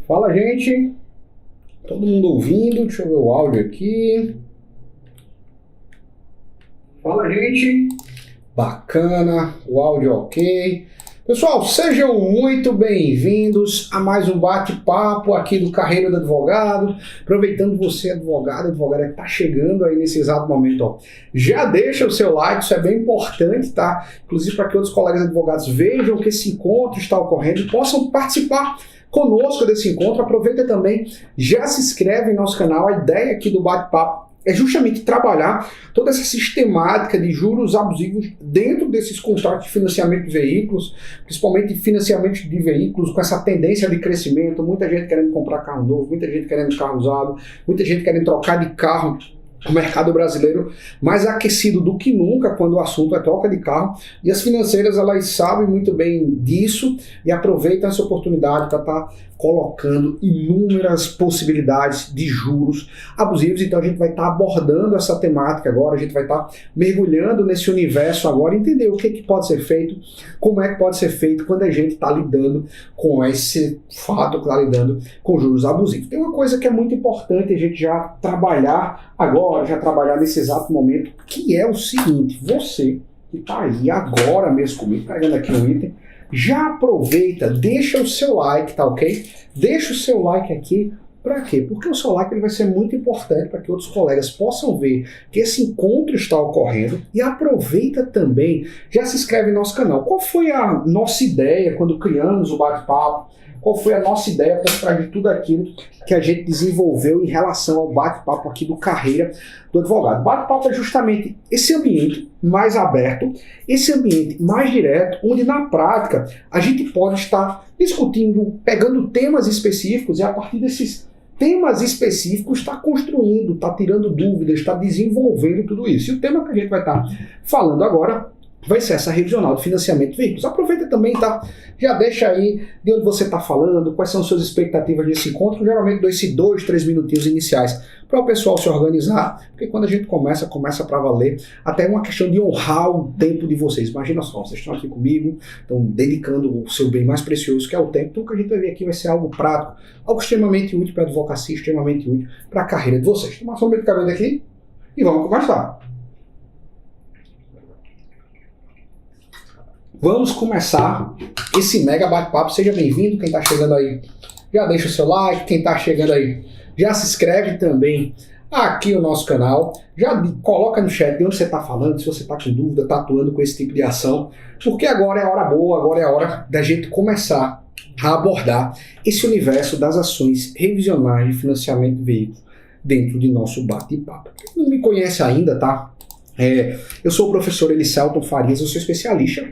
Fala, gente. Todo mundo ouvindo? Deixa eu ver o áudio aqui. Fala, gente. Bacana, o áudio ok. Pessoal, sejam muito bem-vindos a mais um bate-papo aqui do Carreira do Advogado. Aproveitando você, advogada que está chegando aí nesse exato momento, ó. Já deixa o seu like, isso é bem importante, tá? Inclusive para que outros colegas advogados vejam que esse encontro está ocorrendo e possam participar conosco desse encontro. Aproveita também, já se inscreve em nosso canal. A ideia aqui do bate-papo é justamente trabalhar toda essa sistemática de juros abusivos dentro desses contratos de financiamento de veículos, principalmente financiamento de veículos com essa tendência de crescimento, muita gente querendo comprar carro novo, muita gente querendo carro usado, muita gente querendo trocar de carro. O mercado brasileiro mais aquecido do que nunca quando o assunto é troca de carro, e as financeiras elas sabem muito bem disso e aproveitam essa oportunidade para estar colocando inúmeras possibilidades de juros abusivos. Então a gente vai estar abordando essa temática agora, a gente vai estar mergulhando nesse universo agora, entender o que pode ser feito, como é que pode ser feito quando a gente está lidando com esse fato, está lidando com juros abusivos. Tem uma coisa que é muito importante a gente já trabalhar agora, já trabalhar nesse exato momento, que é o seguinte: você que está aí agora mesmo comigo, pegando aqui um item, já aproveita, deixa o seu like, tá ok? Deixa o seu like aqui. Para quê? Porque o seu like ele vai ser muito importante para que outros colegas possam ver que esse encontro está ocorrendo. E aproveita também, já se inscreve no nosso canal. Qual foi a nossa ideia quando criamos o bate-papo? Qual foi a nossa ideia por trás de tudo aquilo que a gente desenvolveu em relação ao bate-papo aqui do Carreira do Advogado? Bate-papo é justamente esse ambiente mais aberto, esse ambiente mais direto, onde na prática a gente pode estar discutindo, pegando temas específicos e a partir desses temas específicos está construindo, está tirando dúvidas, está desenvolvendo tudo isso. E o tema que a gente vai estar falando agora vai ser essa revisional de financiamento de veículos. Aproveita também, tá? Já deixa aí de onde você está falando, quais são suas expectativas desse encontro. Geralmente dou esses 2-3 minutinhos iniciais para o pessoal se organizar, porque quando a gente começa para valer. Até é uma questão de honrar o tempo de vocês. Imagina só, vocês estão aqui comigo, estão dedicando o seu bem mais precioso, que é o tempo. Então o que a gente vai ver aqui vai ser algo prático, algo extremamente útil para a advocacia, extremamente útil para a carreira de vocês. Tomar só um medicamento aqui e vamos conversar. Vamos começar esse mega bate-papo. Seja bem-vindo, quem está chegando aí, já deixa o seu like, quem está chegando aí, já se inscreve também aqui no nosso canal, já coloca no chat de onde você está falando, se você está com dúvida, está atuando com esse tipo de ação, porque agora é a hora boa, agora é a hora da gente começar a abordar esse universo das ações revisionais de financiamento de veículos dentro de nosso bate-papo. Quem não me conhece ainda, tá? Eu sou o professor Elicelton Farias, eu sou especialista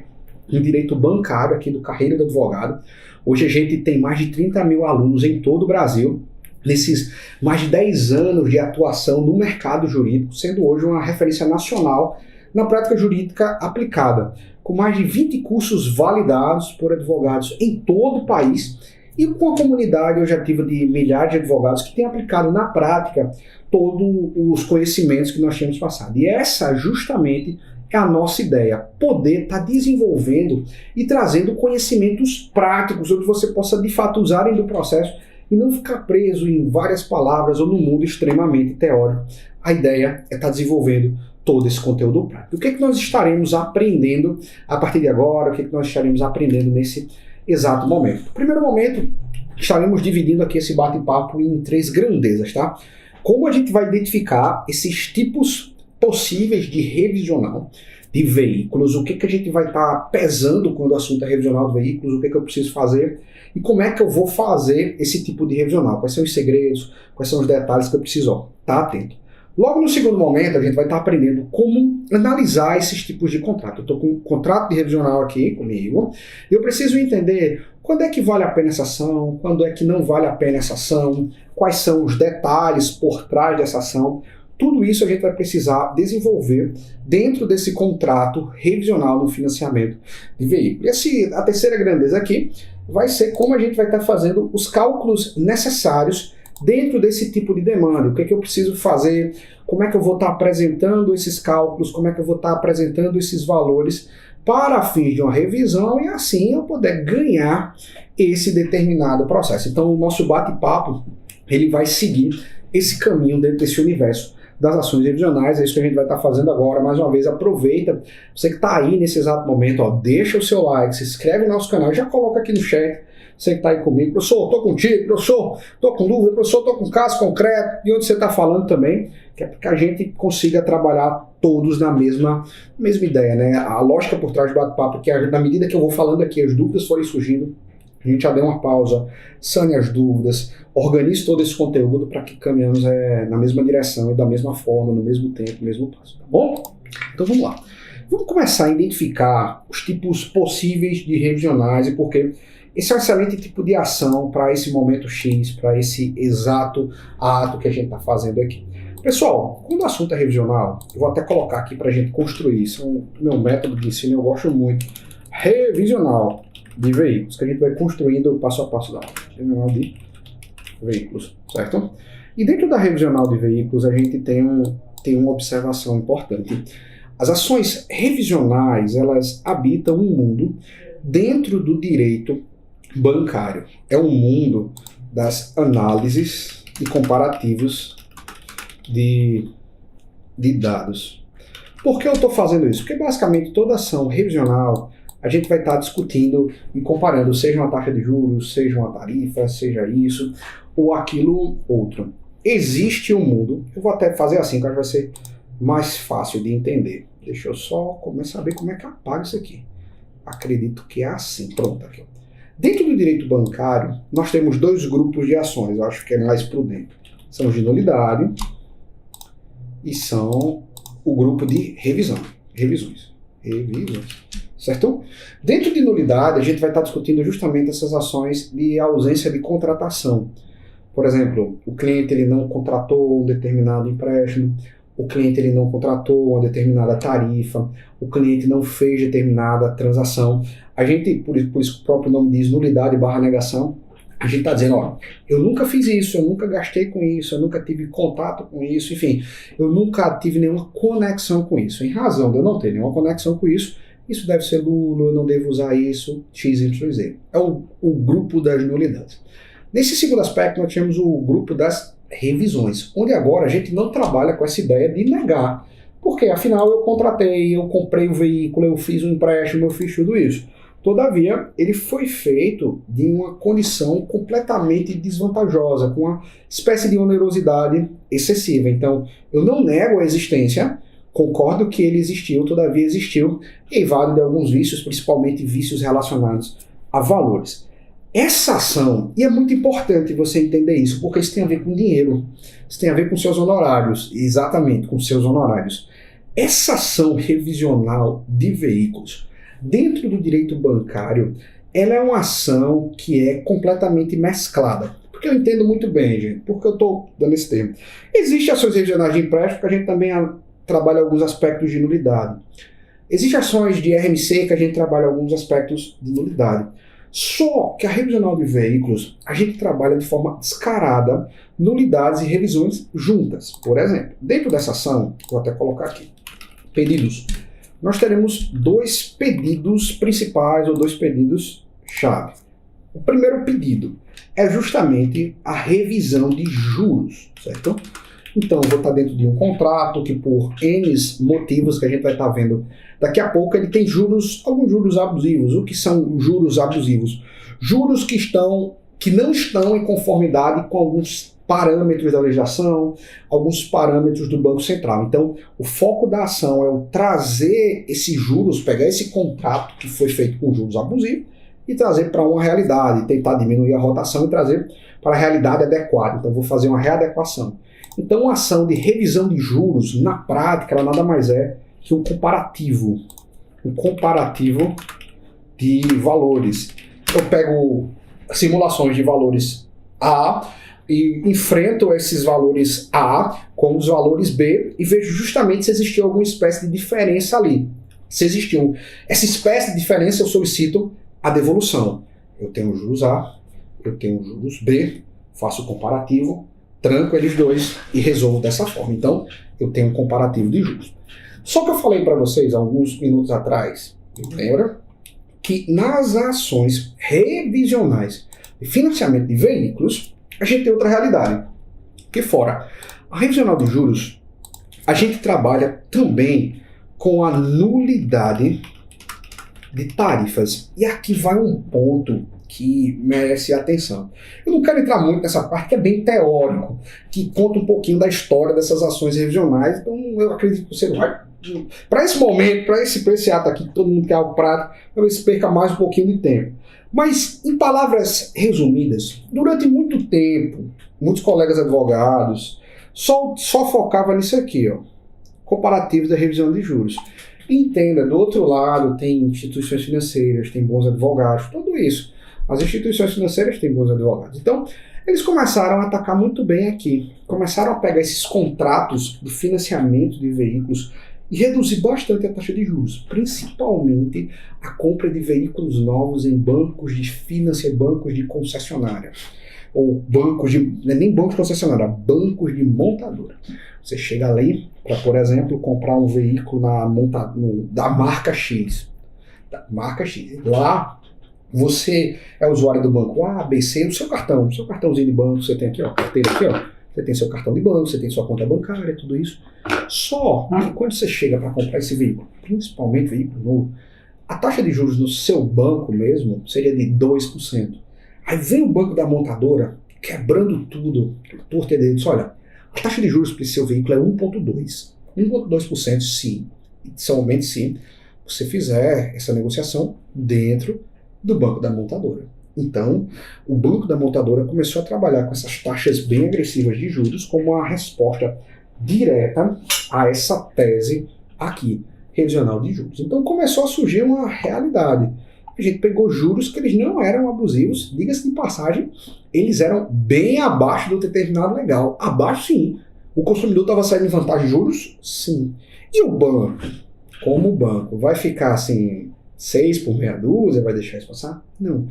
em direito bancário aqui do Carreira do Advogado. Hoje a gente tem mais de 30 mil alunos em todo o Brasil, nesses mais de 10 anos de atuação no mercado jurídico, sendo hoje uma referência nacional na prática jurídica aplicada, com mais de 20 cursos validados por advogados em todo o país e com a comunidade hoje ativa de milhares de advogados que têm aplicado na prática todos os conhecimentos que nós tínhamos passado. E essa justamente é a nossa ideia, poder estar desenvolvendo e trazendo conhecimentos práticos, onde você possa de fato usarem do processo e não ficar preso em várias palavras ou no mundo extremamente teórico. A ideia é estar desenvolvendo todo esse conteúdo prático. O que é que nós estaremos aprendendo a partir de agora? O que é que nós estaremos aprendendo nesse exato momento? No primeiro momento, estaremos dividindo aqui esse bate-papo em 3 grandezas, tá? Como a gente vai identificar esses tipos possíveis de revisional de veículos, o que a gente vai estar pesando quando o assunto é revisional de veículos, o que eu preciso fazer e como é que eu vou fazer esse tipo de revisional, quais são os segredos, quais são os detalhes que eu preciso estar atento. Logo no segundo momento, a gente vai estar aprendendo como analisar esses tipos de contrato. Eu estou com um contrato de revisional aqui comigo, e eu preciso entender quando é que vale a pena essa ação, quando é que não vale a pena essa ação, quais são os detalhes por trás dessa ação. Tudo isso a gente vai precisar desenvolver dentro desse contrato revisional no financiamento de veículo. E a terceira grandeza aqui vai ser como a gente vai estar fazendo os cálculos necessários dentro desse tipo de demanda. O que é que eu preciso fazer, como é que eu vou estar apresentando esses cálculos, como é que eu vou estar apresentando esses valores para fins de uma revisão e assim eu poder ganhar esse determinado processo. Então o nosso bate-papo ele vai seguir esse caminho dentro desse universo das ações revisionais. É isso que a gente vai estar fazendo agora. Mais uma vez, aproveita, você que está aí nesse exato momento, ó, deixa o seu like, se inscreve no nosso canal, já coloca aqui no chat, você que está aí comigo, professor, estou contigo, professor, estou com dúvida, professor, estou com caso concreto, de onde você está falando também, que é para que a gente consiga trabalhar todos na mesma ideia, né? A lógica por trás do bate-papo é que na medida que eu vou falando aqui, as dúvidas forem surgindo, a gente já deu uma pausa, sane as dúvidas, organize todo esse conteúdo para que caminhamos na mesma direção e da mesma forma, no mesmo tempo, no mesmo passo, tá bom? Então vamos lá. Vamos começar a identificar os tipos possíveis de revisionais e por quê. Esse é um excelente tipo de ação para esse momento X, para esse exato ato que a gente está fazendo aqui. Pessoal, quando o assunto é revisional, eu vou até colocar aqui para a gente construir, isso é um meu método de ensino, eu gosto muito. Revisional de veículos, que a gente vai construindo passo a passo da aula. Revisional de veículos, certo? E dentro da revisional de veículos, a gente tem uma observação importante. As ações revisionais, elas habitam um mundo dentro do direito bancário. É um mundo das análises e comparativos de dados. Por que eu estou fazendo isso? Porque basicamente toda ação revisional a gente vai estar discutindo e comparando, seja uma taxa de juros, seja uma tarifa, seja isso ou aquilo outro. Existe um mundo, eu vou até fazer assim, que acho que vai ser mais fácil de entender. Deixa eu só começar a ver como é que eu apago isso aqui. Acredito que é assim, pronto, aqui. Dentro do direito bancário, nós temos dois grupos de ações, eu acho que é mais prudente. São os de nulidade e são o grupo de revisões, certo? Dentro de nulidade, a gente vai estar discutindo justamente essas ações de ausência de contratação. Por exemplo, o cliente ele não contratou um determinado empréstimo, o cliente ele não contratou uma determinada tarifa, o cliente não fez determinada transação. A gente, por isso que o próprio nome diz nulidade / negação, a gente está dizendo, ó, eu nunca fiz isso, eu nunca gastei com isso, eu nunca tive contato com isso, enfim, eu nunca tive nenhuma conexão com isso. Em razão de eu não ter nenhuma conexão com isso, isso deve ser nulo, eu não devo usar isso, x, y, z. É o grupo das nulidades. Nesse segundo aspecto, nós temos o grupo das revisões, onde agora a gente não trabalha com essa ideia de negar, porque afinal eu contratei, eu comprei o veículo, eu fiz um empréstimo, eu fiz tudo isso. Todavia, ele foi feito de uma condição completamente desvantajosa, com uma espécie de onerosidade excessiva. Então, eu não nego a existência, concordo que ele existiu, todavia existiu, e invade de alguns vícios, principalmente vícios relacionados a valores. Essa ação, e é muito importante você entender isso, porque isso tem a ver com dinheiro, isso tem a ver com seus honorários, exatamente, com seus honorários. Essa ação revisional de veículos, dentro do direito bancário, ela é uma ação que é completamente mesclada. Porque eu entendo muito bem, gente, porque eu estou dando esse termo. Existem ações revisionais de empréstimo que a gente também trabalha alguns aspectos de nulidade. Existem ações de RMC que a gente trabalha alguns aspectos de nulidade. Só que a revisional de veículos, a gente trabalha de forma descarada nulidades e revisões juntas. Por exemplo, dentro dessa ação, vou até colocar aqui, pedidos. Nós teremos dois pedidos principais ou dois pedidos-chave. O primeiro pedido é justamente a revisão de juros, certo? Então, eu vou estar dentro de um contrato que por N motivos que a gente vai estar vendo daqui a pouco, ele tem juros, alguns juros abusivos. O que são juros abusivos? Juros que não estão em conformidade com alguns parâmetros da legislação, alguns parâmetros do Banco Central. Então, o foco da ação é o trazer esses juros, pegar esse contrato que foi feito com juros abusivos e trazer para uma realidade, tentar diminuir a rotação e trazer para a realidade adequada. Então, vou fazer uma readequação. Então, a ação de revisão de juros, na prática, ela nada mais é que um comparativo de valores. Eu pego simulações de valores A e enfrento esses valores A com os valores B e vejo justamente se existiu alguma espécie de diferença ali. Se existiu essa espécie de diferença, eu solicito a devolução. Eu tenho juros A, eu tenho juros B, faço o comparativo, tranco eles dois e resolvo dessa forma. Então, eu tenho um comparativo de juros. Só que eu falei para vocês, alguns minutos atrás, Lembra que nas ações revisionais de financiamento de veículos, a gente tem outra realidade. Que fora a revisional de juros, a gente trabalha também com a nulidade de tarifas. E aqui vai um ponto que merece atenção. Eu não quero entrar muito nessa parte que é bem teórico, que conta um pouquinho da história dessas ações revisionais, então eu acredito que você não vai... Para esse momento, para esse ato aqui, que todo mundo quer algo prático, talvez perca mais um pouquinho de tempo. Mas, em palavras resumidas, durante muito tempo, muitos colegas advogados só focavam nisso aqui, ó, comparativos da revisão de juros. Entenda, do outro lado tem instituições financeiras, tem bons advogados, tudo isso. As instituições financeiras têm bons advogados. Então, eles começaram a atacar muito bem aqui. Começaram a pegar esses contratos de financiamento de veículos e reduzir bastante a taxa de juros, principalmente a compra de veículos novos em bancos de financiamento, bancos de concessionária, ou bancos de, não é nem bancos de concessionária, bancos de montadora. Você chega ali para, por exemplo, comprar um veículo da marca X. Lá, você é usuário do banco A, B, C, o seu cartãozinho de banco, você tem aqui, ó, carteira aqui, ó. Você tem seu cartão de banco, você tem sua conta bancária, tudo isso. Só que quando você chega para comprar esse veículo, principalmente veículo novo, a taxa de juros no seu banco mesmo seria de 2%. Aí vem o banco da montadora, quebrando tudo, por ter disso, olha, a taxa de juros para esse seu veículo é 1,2%. 1,2% sim, somente se você fizer essa negociação dentro do banco da montadora. Então, o banco da montadora começou a trabalhar com essas taxas bem agressivas de juros como uma resposta direta a essa tese aqui, revisional de juros. Então, começou a surgir uma realidade. A gente pegou juros que eles não eram abusivos, diga-se de passagem, eles eram bem abaixo do determinado legal. Abaixo, sim. O consumidor estava saindo em vantagem de juros? Sim. E o banco? Como o banco vai ficar assim, 6 por meia dúzia, vai deixar isso passar? Não.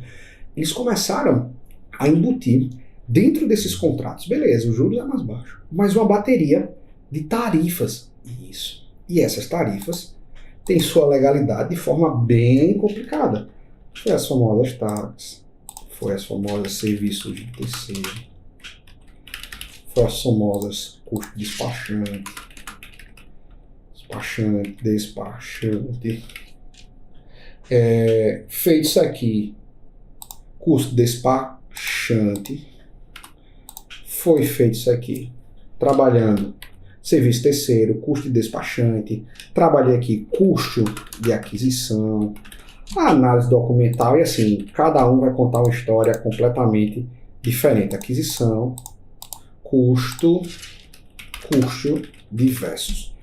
Eles começaram a embutir dentro desses contratos. Beleza, o juros é mais baixo, mas uma bateria de tarifas. Isso. E essas tarifas têm sua legalidade de forma bem complicada. Foi as famosas taxas, foi as famosas serviços de terceiro, foi as famosas custo despachante, feito isso aqui, custo despachante, foi feito isso aqui, trabalhando serviço terceiro, custo de despachante, trabalhei aqui custo de aquisição, análise documental e assim, cada um vai contar uma história completamente diferente. Aquisição, custo diversos.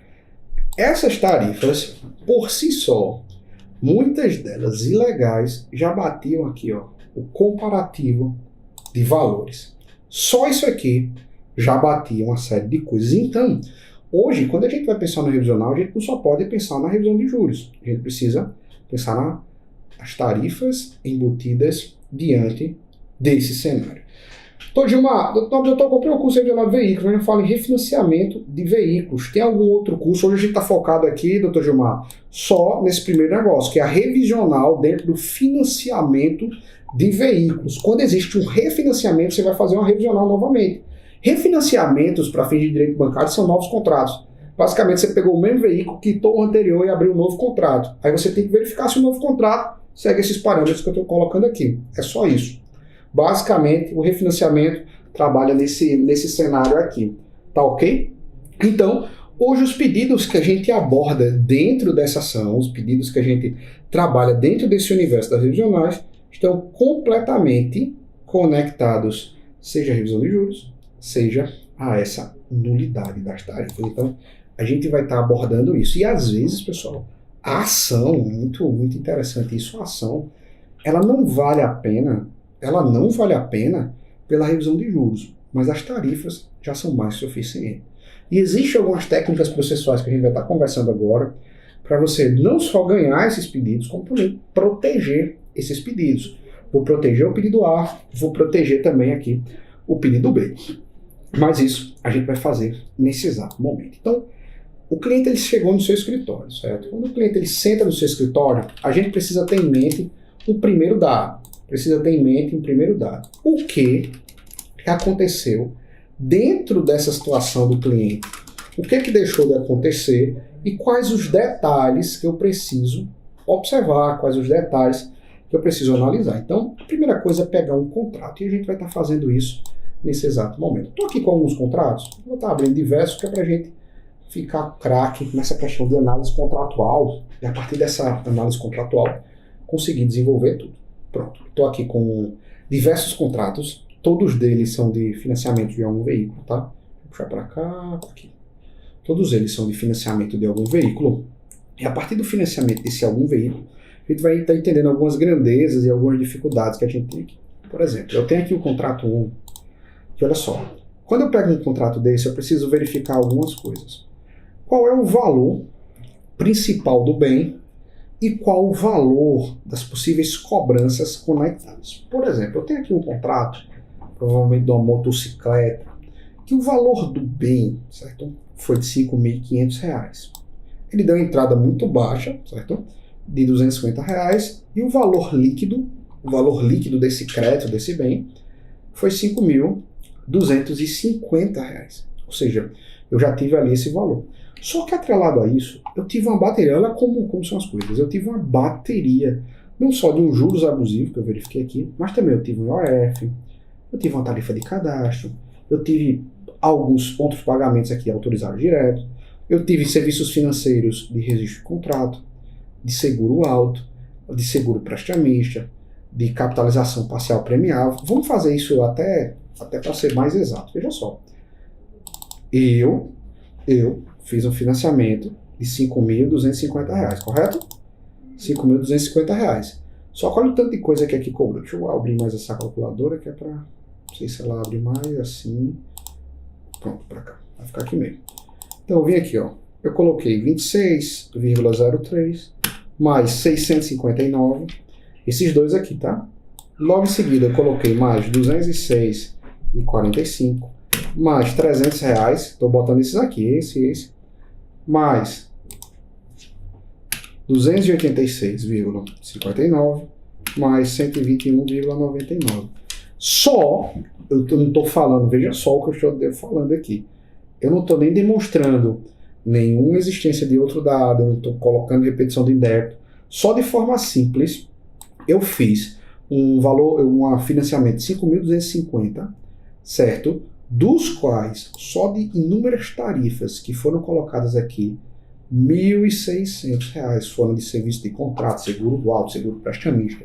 Essas tarifas, por si só, muitas delas ilegais, já batiam aqui, ó, o comparativo de valores. Só isso aqui já batia uma série de coisas. Então, hoje, quando a gente vai pensar no revisional, a gente não só pode pensar na revisão de juros. A gente precisa pensar nas tarifas embutidas diante desse cenário. Doutor Gilmar, eu comprei um curso revisional de veículos, mas eu falo em refinanciamento de veículos. Tem algum outro curso? Hoje a gente está focado aqui, doutor Gilmar, só nesse primeiro negócio, que é a revisional dentro do financiamento de veículos. Quando existe um refinanciamento, você vai fazer uma revisional novamente. Refinanciamentos para fins de direito bancário são novos contratos. Basicamente, você pegou o mesmo veículo, quitou o anterior e abriu um novo contrato. Aí você tem que verificar se o novo contrato segue esses parâmetros que eu estou colocando aqui. É só isso. Basicamente, o refinanciamento trabalha nesse cenário aqui. Tá ok? Então, hoje os pedidos que a gente aborda dentro dessa ação, os pedidos que a gente trabalha dentro desse universo das revisionais, estão completamente conectados, seja a revisão de juros, seja a essa nulidade das tarifas. Então, a gente vai estar abordando isso. E às vezes, pessoal, a ação, muito interessante isso, a ação, ela não vale a pena pela revisão de juros, mas as tarifas já são mais suficientes. E existem algumas técnicas processuais que a gente vai estar conversando agora, para você não só ganhar esses pedidos, como também proteger esses pedidos. Vou proteger o pedido A, vou proteger também aqui o pedido B. Mas isso a gente vai fazer nesse exato momento. Então, o cliente ele chegou no seu escritório, certo? Quando o cliente ele senta no seu escritório, a gente precisa ter em mente um primeiro dado. O que aconteceu dentro dessa situação do cliente? O que deixou de acontecer e quais os detalhes que eu preciso observar, quais os detalhes que eu preciso analisar. Então, a primeira coisa é pegar um contrato e a gente vai estar fazendo isso nesse exato momento. Estou aqui com alguns contratos, vou estar abrindo diversos que é para a gente ficar craque nessa questão de análise contratual e a partir dessa análise contratual conseguir desenvolver tudo. Pronto, estou aqui com diversos contratos, todos deles são de financiamento de algum veículo, tá? Vou puxar para cá, aqui. Todos eles são de financiamento de algum veículo e a partir do financiamento desse algum veículo a gente vai estar entendendo algumas grandezas e algumas dificuldades que a gente tem aqui. Por exemplo, eu tenho aqui o contrato 1, que olha só, quando eu pego um contrato desse, eu preciso verificar algumas coisas. Qual é o valor principal do bem e qual o valor das possíveis cobranças conectadas. Por exemplo, eu tenho aqui um contrato, provavelmente de uma motocicleta, que o valor do bem, certo, foi de R$ 5.500. Ele deu uma entrada muito baixa, certo, de R$ 250 e o valor líquido desse crédito, desse bem, foi R$ 5.250. Ou seja, eu já tive ali esse valor. Só que atrelado a isso, eu tive uma bateria, olha como são as coisas, eu tive uma bateria, não só de um juros abusivo, que eu verifiquei aqui, mas também eu tive um OF, eu tive uma tarifa de cadastro, eu tive alguns outros pagamentos aqui autorizados direto, eu tive serviços financeiros de registro de contrato, de seguro alto, de seguro prestamista, de capitalização parcial premiável. Vamos fazer isso até para ser mais exato. Veja só, eu fiz um financiamento de R$ 5.250, correto? R$ 5.250. Só que olha o tanto de coisa que aqui cobrou. Deixa eu abrir mais essa calculadora que é para, não sei se ela abre mais assim. Pronto, para cá. Vai ficar aqui mesmo. Então eu vim aqui, ó. Eu coloquei 26,03 mais 659. Esses dois aqui, tá? Logo em seguida eu coloquei mais 206,45 mais R$300. Estou botando esses aqui, esse. Mais 286,59 mais 121,99. Só, eu não estou falando, veja só o que eu estou falando aqui. Eu não estou nem demonstrando nenhuma existência de outro dado, eu não estou colocando repetição de débito. Só de forma simples, eu fiz um financiamento de 5.250, certo? Dos quais, só de inúmeras tarifas que foram colocadas aqui, R$ 1.600 foram de serviço de contrato, seguro alto, seguro prestamista,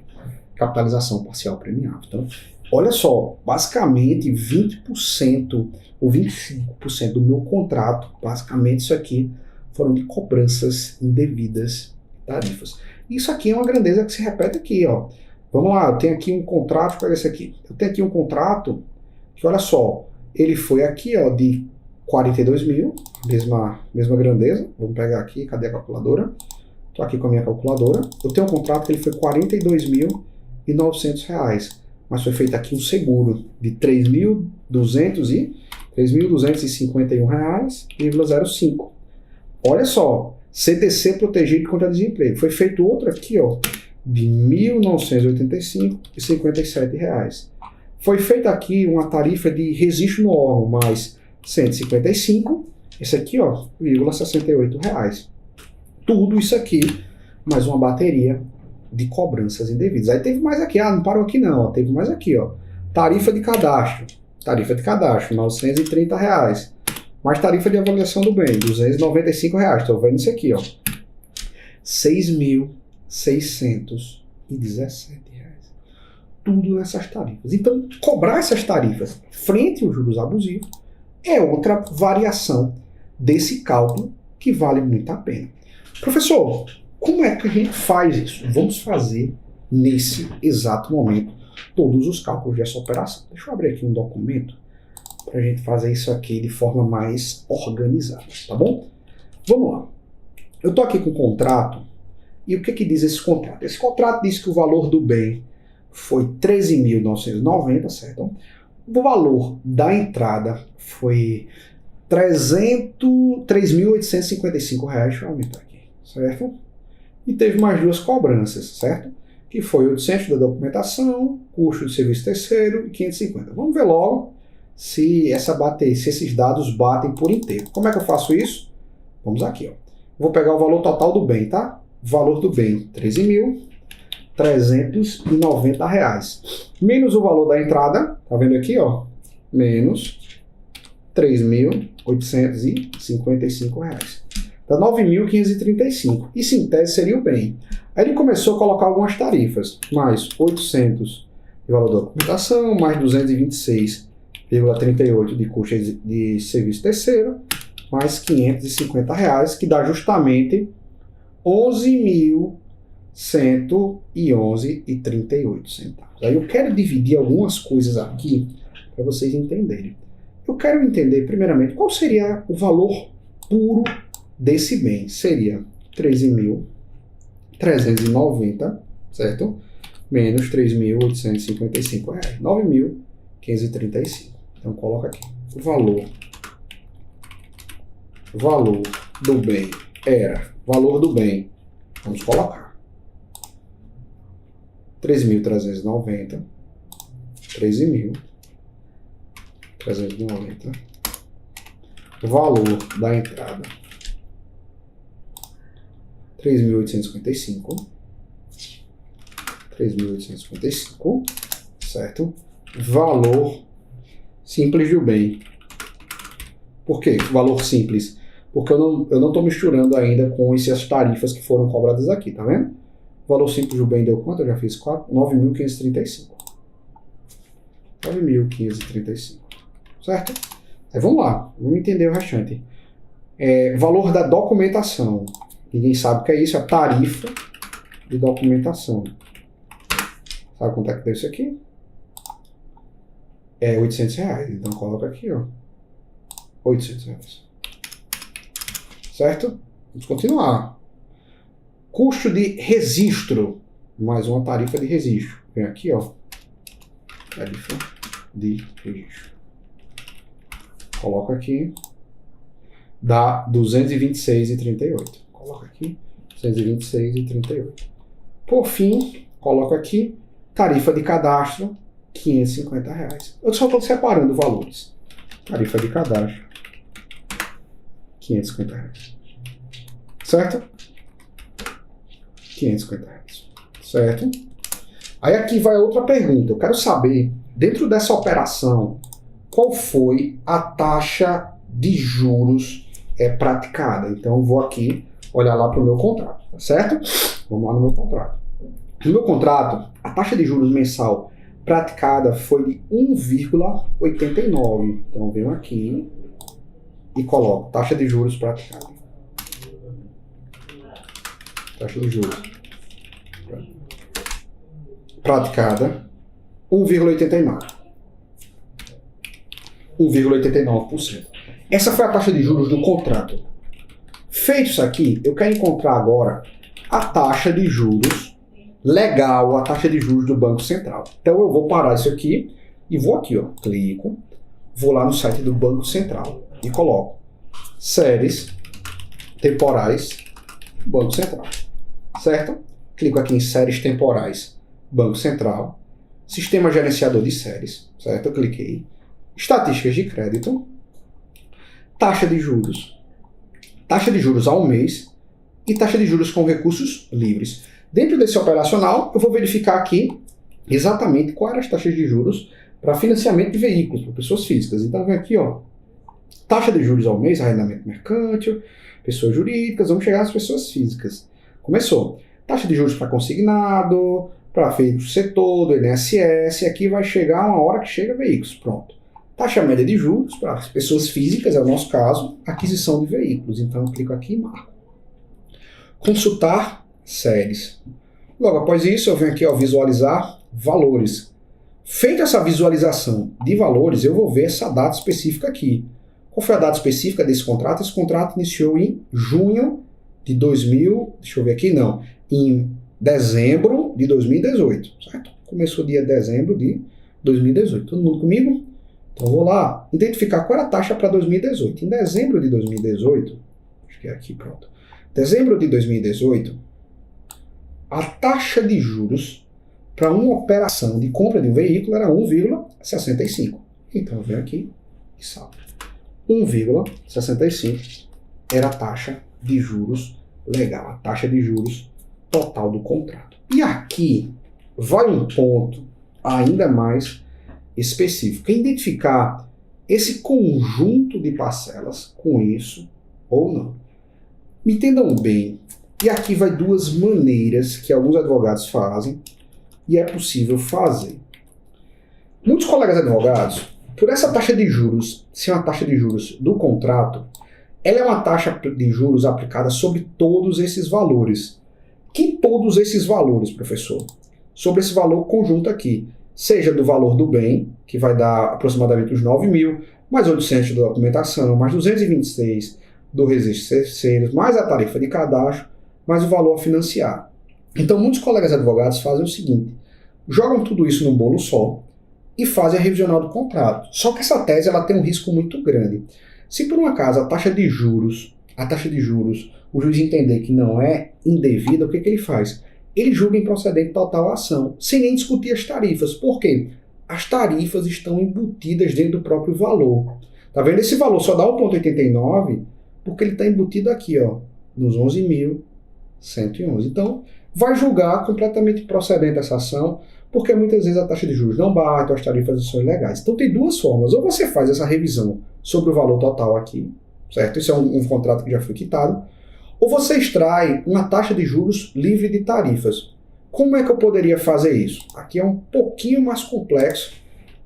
capitalização parcial premiável. Então, olha só, basicamente 20% ou 25% do meu contrato, basicamente isso aqui, foram de cobranças indevidas de tarifas. Isso aqui é uma grandeza que se repete aqui, ó. Vamos lá, eu tenho aqui um contrato, pega esse aqui. Eu tenho aqui um contrato que, olha só, ele foi aqui, ó, de 42 mil, mesma grandeza. Vamos pegar aqui, cadê a calculadora? Estou aqui com a minha calculadora. Eu tenho um contrato que ele foi R$ 42.900, mas foi feito aqui um seguro de R$ 3.251,05. Olha só, CTC protegido contra desemprego. Foi feito outro aqui, ó, de R$ 1.985,57. Foi feita aqui uma tarifa de registro no órgão, mais 155, esse aqui, ó, R$68. Tudo isso aqui, mais uma bateria de cobranças indevidas. Aí teve mais aqui, não parou aqui não, ó, teve mais aqui, ó, tarifa de cadastro, R$ 930. Mais tarifa de avaliação do bem, R$ 295, estou vendo isso aqui, ó, R$ 6.617. Tudo nessas tarifas. Então, cobrar essas tarifas frente aos juros abusivos é outra variação desse cálculo que vale muito a pena. Professor, como é que a gente faz isso? Vamos fazer nesse exato momento todos os cálculos dessa operação. Deixa eu abrir aqui um documento para a gente fazer isso aqui de forma mais organizada, tá bom? Vamos lá. Eu estou aqui com o contrato e o que diz esse contrato? Esse contrato diz que o valor do bem foi 13.990, certo? O valor da entrada foi R$ 3.855, deixa eu aumentar aqui, certo? E teve mais duas cobranças, certo? Que foi 800 da documentação, custo de serviço terceiro e 550. Vamos ver logo se esses dados batem por inteiro. Como é que eu faço isso? Vamos aqui, ó. Vou pegar o valor total do bem, tá? Valor do bem, R$ 13.390. Menos o valor da entrada, tá vendo aqui, ó? Menos R$ 3.855. Dá 9.535. Isso em tese seria o bem. Aí ele começou a colocar algumas tarifas. Mais 800 de valor da documentação, mais 226,38 de custo de serviço terceiro, mais R$ 550, que dá justamente R$ 11.111,38. Aí eu quero dividir algumas coisas aqui para vocês entenderem. Eu quero entender, primeiramente, qual seria o valor puro desse bem. Seria 13.390, certo? Menos R$ 3.855, 9.535. Então coloca aqui. O valor do bem era, valor do bem, vamos colocar 13.390, 13.390, valor da entrada 3.855, certo? Valor simples do bem. Por quê? Valor simples. Porque eu não estou misturando ainda com essas tarifas que foram cobradas aqui, tá vendo? O valor simples do bem deu quanto? Eu já fiz 9.535. 9.535. Certo? Aí vamos lá. Vamos entender o restante. Valor da documentação. Ninguém sabe o que é isso. A tarifa de documentação. Sabe quanto é que deu isso aqui? É R$800. Então coloca aqui, ó. R$800. Certo? Vamos continuar. Custo de registro. Mais uma tarifa de registro. Vem aqui, ó. Tarifa de registro. Coloca aqui. Dá 226,38. Coloca aqui. 226,38. Por fim, coloco aqui. Tarifa de cadastro. R$550. Eu só estou separando valores. Tarifa de cadastro. R$550. Certo? R$550. Certo? Aí aqui vai outra pergunta. Eu quero saber, dentro dessa operação, qual foi a taxa de juros praticada. Então eu vou aqui olhar lá para o meu contrato. Tá certo? Vamos lá no meu contrato. No meu contrato, a taxa de juros mensal praticada foi de 1,89. Então eu venho aqui e coloco taxa de juros praticada. Taxa de juros praticada 1,89. 1,89%. Essa foi a taxa de juros do contrato. Feito isso aqui, eu quero encontrar agora a taxa de juros legal, a taxa de juros do Banco Central. Então eu vou parar isso aqui e vou aqui, ó, clico, vou lá no site do Banco Central e coloco séries temporais Banco Central, certo? Clico aqui em séries temporais Banco Central, sistema gerenciador de séries, certo? Eu cliquei, estatísticas de crédito, taxa de juros ao mês e taxa de juros com recursos livres. Dentro desse operacional, eu vou verificar aqui exatamente quais eram as taxas de juros para financiamento de veículos, para pessoas físicas. Então, vem aqui, ó, taxa de juros ao mês, arrendamento mercantil, pessoas jurídicas, vamos chegar às pessoas físicas. Começou. Taxa de juros para consignado, para veículos do setor, do INSS, e aqui vai chegar uma hora que chega veículos. Pronto. Taxa média de juros para as pessoas físicas, é o nosso caso, aquisição de veículos. Então, eu clico aqui e marco. Consultar séries. Logo após isso, eu venho aqui, ó, visualizar valores. Feita essa visualização de valores, eu vou ver essa data específica aqui. Qual foi a data específica desse contrato? Esse contrato iniciou em junho de 2000, deixa eu ver aqui, não, em dezembro de 2018, certo? Começou dia dezembro de 2018. Todo mundo comigo? Então eu vou lá identificar qual era a taxa para 2018. Em dezembro de 2018, acho que é aqui, pronto. Dezembro de 2018, a taxa de juros para uma operação de compra de um veículo era 1,65. Então eu venho aqui e salvo. 1,65 era a taxa de juros legal, a taxa de juros total do contrato. E aqui vai um ponto ainda mais específico, é identificar esse conjunto de parcelas com isso ou não. Me entendam bem, e aqui vai duas maneiras que alguns advogados fazem e é possível fazer. Muitos colegas advogados, por essa taxa de juros ser uma taxa de juros do contrato, ela é uma taxa de juros aplicada sobre todos esses valores. Que todos esses valores, professor? Sobre esse valor conjunto aqui. Seja do valor do bem, que vai dar aproximadamente os 9 mil, mais 800 da documentação, mais 226 do registro de terceiros, mais a tarifa de cadastro, mais o valor a financiar. Então, muitos colegas advogados fazem o seguinte, jogam tudo isso num bolo só e fazem a revisional do contrato. Só que essa tese ela tem um risco muito grande. Se por um acaso a taxa de juros, o juiz entender que não é indevida, o que ele faz? Ele julga improcedente total a ação, sem nem discutir as tarifas. Por quê? As tarifas estão embutidas dentro do próprio valor. Tá vendo? Esse valor só dá 1,89 porque ele está embutido aqui, ó, nos 11.111. Então, vai julgar completamente procedente essa ação, porque muitas vezes a taxa de juros não bate, as tarifas são ilegais. Então, tem duas formas. Ou você faz essa revisão sobre o valor total aqui, certo? Isso é um contrato que já foi quitado. Ou você extrai uma taxa de juros livre de tarifas. Como é que eu poderia fazer isso? Aqui é um pouquinho mais complexo,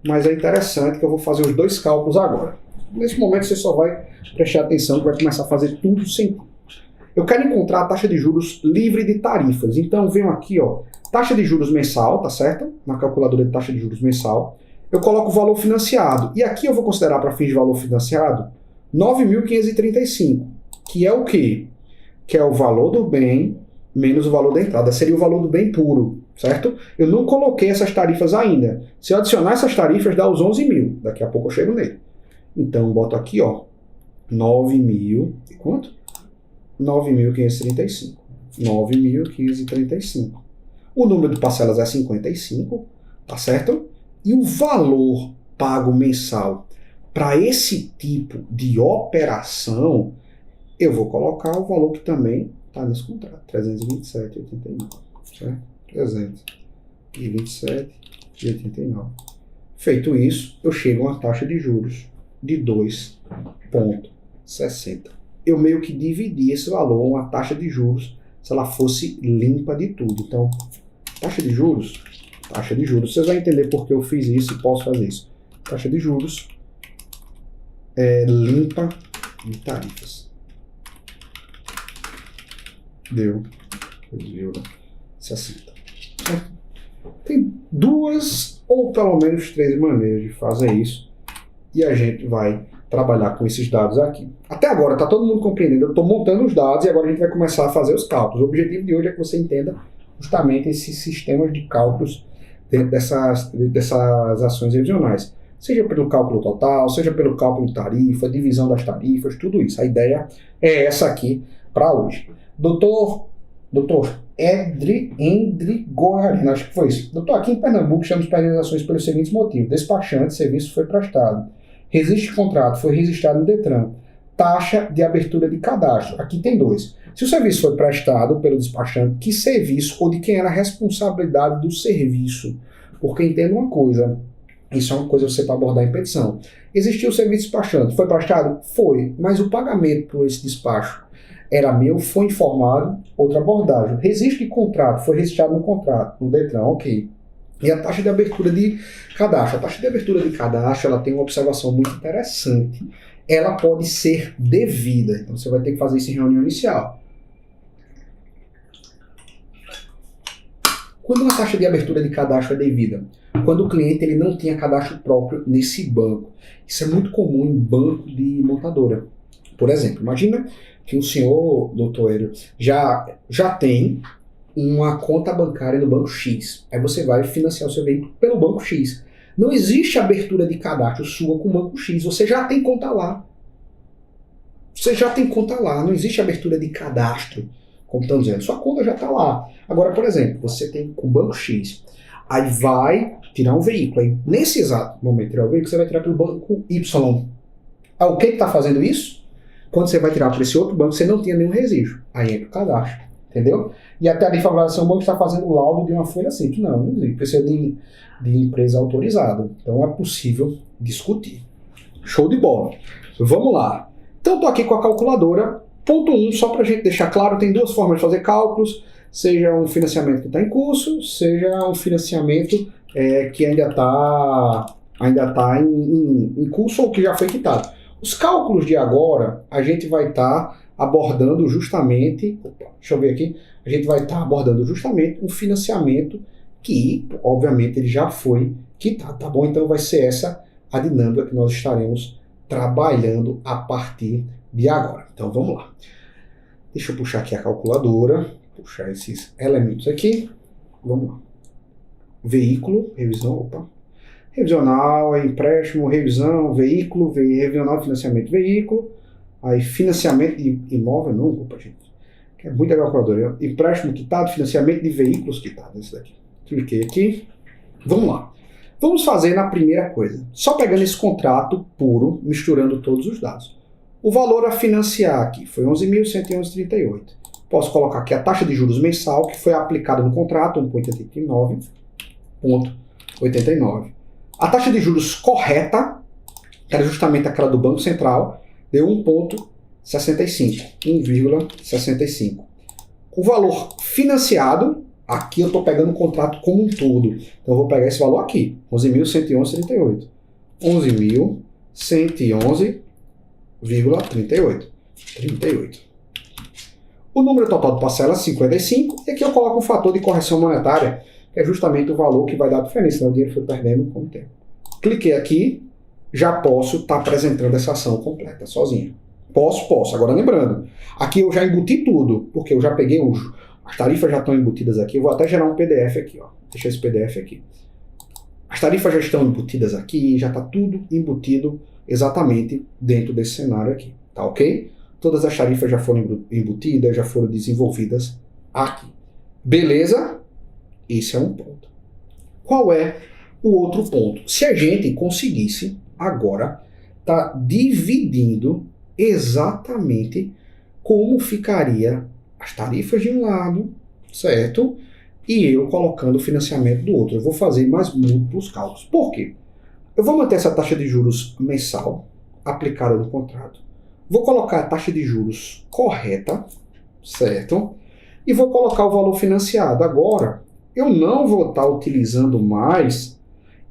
mas é interessante que eu vou fazer os dois cálculos agora. Nesse momento você só vai prestar atenção que vai começar a fazer tudo sentido. Eu quero encontrar a taxa de juros livre de tarifas. Então venho aqui, ó, taxa de juros mensal, tá certo? Na calculadora de taxa de juros mensal. Eu coloco o valor financiado. E aqui eu vou considerar para fins de valor financiado 9.535, que é o quê? Que é o valor do bem menos o valor da entrada. Seria o valor do bem puro, certo? Eu não coloquei essas tarifas ainda. Se eu adicionar essas tarifas, dá os 11 mil. Daqui a pouco eu chego nele. Então, eu boto aqui, ó, 9.000, e quanto? 9.535. 9.535. O número de parcelas é 55, tá certo? E o valor pago mensal para esse tipo de operação, eu vou colocar o valor que também está nesse contrato, 327,89, certo? 327,89. Feito isso, eu chego a uma taxa de juros de 2,60. Eu meio que dividi esse valor, uma taxa de juros, se ela fosse limpa de tudo. Então, taxa de juros, vocês vão entender por que eu fiz isso e posso fazer isso. Taxa de juros é limpa de tarifas. Deu 2,60. Tem duas ou pelo menos três maneiras de fazer isso e a gente vai trabalhar com esses dados aqui. Até agora está todo mundo compreendendo, eu estou montando os dados e agora a gente vai começar a fazer os cálculos. O objetivo de hoje é que você entenda justamente esses sistemas de cálculos dentro dessas ações revisionais. Seja pelo cálculo total, seja pelo cálculo de tarifa, divisão das tarifas, tudo isso. A ideia é essa aqui para hoje. Doutor Endri Goiarina, acho que foi isso. Doutor, aqui em Pernambuco chamamos penalizações pelos seguintes motivos. Despachante, serviço foi prestado. Registro de contrato foi registrado no Detran. Taxa de abertura de cadastro. Aqui tem dois. Se o serviço foi prestado pelo despachante, que serviço ou de quem era a responsabilidade do serviço? Porque entenda uma coisa, isso é uma coisa que você vai abordar em petição. Existiu o serviço despachante, foi prestado? Foi, mas o pagamento por esse despacho era meu, foi informado, outra abordagem. Registro de contrato, foi registrado no contrato, no Detran, ok. E a taxa de abertura de cadastro. A taxa de abertura de cadastro, ela tem uma observação muito interessante. Ela pode ser devida, então você vai ter que fazer isso em reunião inicial. Quando uma taxa de abertura de cadastro é devida? Quando o cliente ele não tinha cadastro próprio nesse banco. Isso é muito comum em banco de montadora. Por exemplo, imagina que o senhor, doutor Hélio, já tem uma conta bancária no banco X. Aí você vai financiar o seu veículo pelo banco X. Não existe abertura de cadastro sua com o Banco X. Você já tem conta lá. Você já tem conta lá. Não existe abertura de cadastro, como estão dizendo. Sua conta já está lá. Agora, por exemplo, você tem com o Banco X. Aí vai tirar um veículo. Aí, nesse exato momento de tirar o veículo, você vai tirar pelo Banco Y. Ah, o que está fazendo isso? Quando você vai tirar para esse outro banco, você não tinha nenhum registro. Aí entra o cadastro. Entendeu? E a tarifa de avaliação, o banco está fazendo o laudo de uma folha simples. Não existe. Precisa de empresa autorizada. Então é possível discutir. Show de bola. Vamos lá. Então estou aqui com a calculadora. Ponto 1, só para a gente deixar claro, tem duas formas de fazer cálculos. Seja um financiamento que está em curso, seja um financiamento que ainda está em curso ou que já foi quitado. Os cálculos de agora, a gente vai estar abordando justamente, deixa eu ver aqui, a gente vai estar abordando justamente um financiamento que, obviamente, ele já foi quitado, tá bom? Então vai ser essa a dinâmica que nós estaremos trabalhando a partir de agora. Então vamos lá. Deixa eu puxar aqui a calculadora, puxar esses elementos aqui. Vamos lá. Veículo, revisão, revisional, empréstimo, revisão, veículo, revisional, financiamento, veículo. Aí financiamento de imóvel, não, opa, gente. É muita calculadora. Empréstimo quitado, financiamento de veículos quitado. Esse daqui. Cliquei aqui. Vamos lá. Vamos fazer na primeira coisa. Só pegando esse contrato puro, misturando todos os dados. O valor a financiar aqui foi 11.111,38. Posso colocar aqui a taxa de juros mensal que foi aplicada no contrato, 1,89. A taxa de juros correta, que era justamente aquela do Banco Central, deu 1,65. O valor financiado, aqui eu estou pegando o contrato como um todo. Então eu vou pegar esse valor aqui, 11.111,38. 11.111,38. O número total de parcelas, 55. E aqui eu coloco o fator de correção monetária, que é justamente o valor que vai dar a diferença. Né? O dinheiro foi perdendo com o tempo. Cliquei aqui. Já posso estar apresentando essa ação completa, sozinho. Posso. Agora lembrando, aqui eu já embuti tudo, porque eu já peguei as tarifas já estão embutidas aqui. Eu vou até gerar um PDF aqui, ó. Deixa esse PDF aqui. As tarifas já estão embutidas aqui, já está tudo embutido exatamente dentro desse cenário aqui, tá ok? Todas as tarifas já foram embutidas, já foram desenvolvidas aqui. Beleza? Esse é um ponto. Qual é o outro ponto? Se a gente conseguisse agora tá dividindo exatamente como ficaria as tarifas de um lado, certo? E eu colocando o financiamento do outro. Eu vou fazer mais múltiplos cálculos. Por quê? Eu vou manter essa taxa de juros mensal aplicada no contrato. Vou colocar a taxa de juros correta, certo? E vou colocar o valor financiado. Agora, eu não vou estar utilizando mais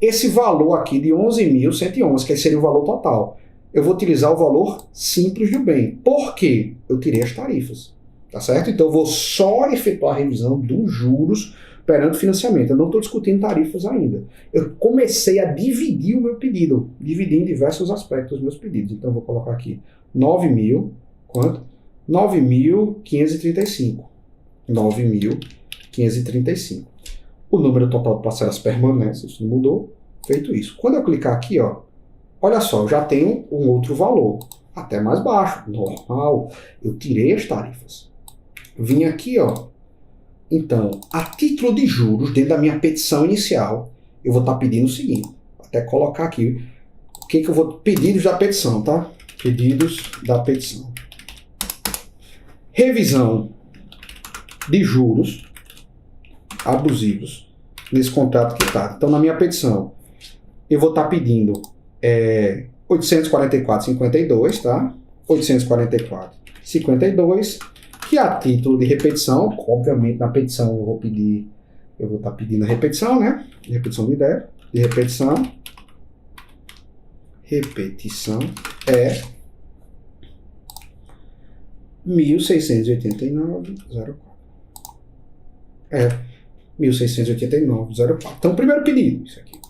esse valor aqui de 11.111, que seria o valor total. Eu vou utilizar o valor simples do bem. Por quê? Eu tirei as tarifas. Tá certo? Então eu vou só efetuar a revisão dos juros perante o financiamento. Eu não estou discutindo tarifas ainda. Eu comecei a dividir o meu pedido. Dividi em diversos aspectos os meus pedidos. Então eu vou colocar aqui 9.000, quanto? 9.535. 9.535. O número total de parcelas permanece, isso não mudou. Feito isso. Quando eu clicar aqui, ó, olha só, eu já tenho um outro valor, até mais baixo, normal. Eu tirei as tarifas. Vim aqui, ó. Então, a título de juros, dentro da minha petição inicial, eu vou estar pedindo o seguinte. Vou até colocar aqui o que eu vou... Pedidos da petição, tá? Pedidos da petição. Revisão de juros abusivos nesse contrato quitado. Então, na minha petição, eu vou estar pedindo 844,52, tá? 844,52, que a título de repetição, obviamente na petição eu vou estar pedindo a repetição, né? Repetição de ideia, de repetição é 1.689,04. 1.689,04. Então, primeiro pedido, isso aqui.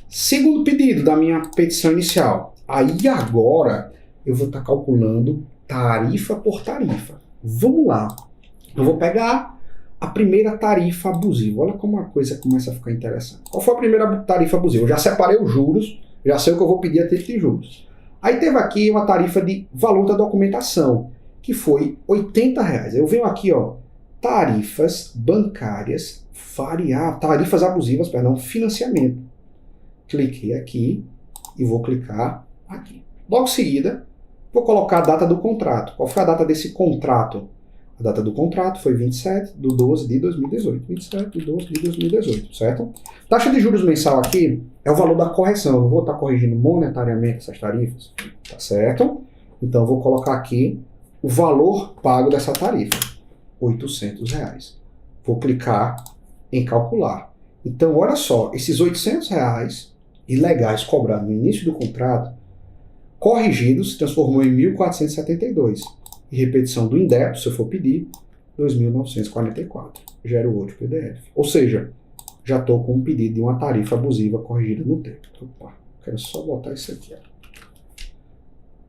Segundo pedido da minha petição inicial. Aí agora eu vou estar calculando tarifa por tarifa. Vamos lá. Eu vou pegar a primeira tarifa abusiva. Olha como a coisa começa a ficar interessante. Qual foi a primeira tarifa abusiva? Eu já separei os juros, já sei o que eu vou pedir a título de juros. Aí teve aqui uma tarifa de valor da documentação, que foi R$ 80. Eu venho aqui, ó, tarifas bancárias variáveis, tarifas abusivas, perdão, financiamento. Cliquei aqui e vou clicar aqui. Logo em seguida, vou colocar a data do contrato. Qual foi a data desse contrato? A data do contrato foi 27/12/2018. 27/12/2018, certo? Taxa de juros mensal aqui é o valor da correção. Eu não vou estar corrigindo monetariamente essas tarifas, tá certo? Então eu vou colocar aqui o valor pago dessa tarifa, R$ 800. Vou clicar em calcular. Então olha só, esses R$ 800 ilegais cobrados no início do contrato, corrigidos, se transformou em 1.472. E repetição do INDEP, se eu for pedir, 2.944. Gero outro PDF. Ou seja, já estou com um pedido de uma tarifa abusiva corrigida no tempo. Opa, quero só botar isso aqui. Ó.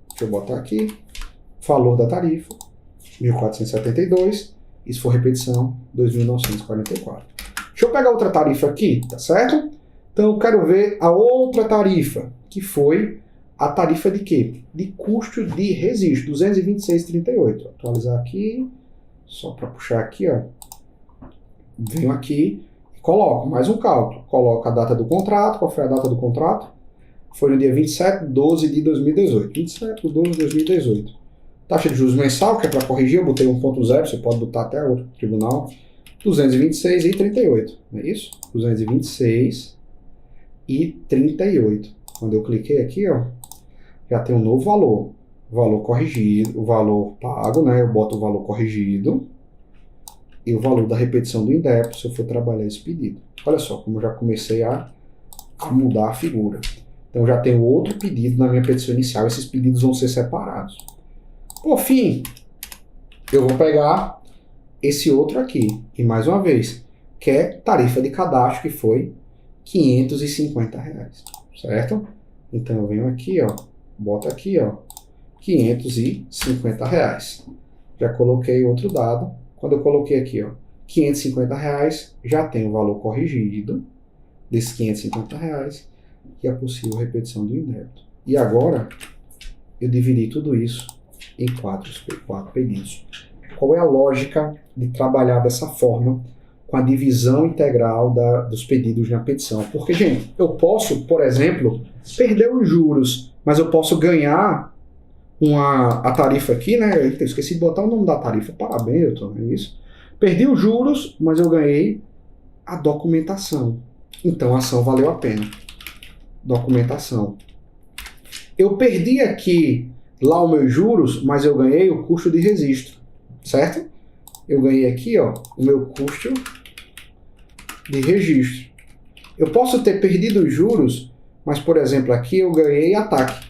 Deixa eu botar aqui. Valor da tarifa, 1.472. E se for repetição, 2.944. Deixa eu pegar outra tarifa aqui, tá certo? Então eu quero ver a outra tarifa, que foi a tarifa de quê? De custo de registro, 226,38. Atualizar aqui, só para puxar aqui, ó. Venho aqui e coloco mais um cálculo. Coloco a data do contrato. Qual foi a data do contrato? Foi no dia 27/12/2018. 27/12/2018. Taxa de juros mensal, que é para corrigir, eu botei 1.0, você pode botar até outro tribunal. 226,38. Não é isso? 226,38. Quando eu cliquei aqui, ó, já tem um novo valor. O valor corrigido, o valor pago, né? Eu boto o valor corrigido e o valor da repetição do INDEP, se eu for trabalhar esse pedido. Olha só como eu já comecei a mudar a figura. Então já tenho outro pedido na minha petição inicial. Esses pedidos vão ser separados. Por fim, eu vou pegar esse outro aqui. E mais uma vez, que é tarifa de cadastro, que foi R$ 550. Certo? Então eu venho aqui, ó. Bota aqui, ó, R$ 550. Já coloquei outro dado. Quando eu coloquei aqui, ó, R$ 550, já tem o valor corrigido desses R$ 550 e a possível repetição do indébito. E agora, eu dividi tudo isso em quatro pedidos. Qual é a lógica de trabalhar dessa forma com a divisão integral dos pedidos na petição? Porque, gente, eu posso, por exemplo, perder os juros, mas eu posso ganhar a tarifa aqui, né? Eu esqueci de botar o nome da tarifa. Parabéns, eu tô vendo isso. Perdi os juros, mas eu ganhei a documentação. Então a ação valeu a pena. Documentação. Eu perdi aqui lá os meus juros, mas eu ganhei o custo de registro. Certo? Eu ganhei aqui, ó, o meu custo de registro. Eu posso ter perdido os juros, mas, por exemplo, aqui eu ganhei ataque.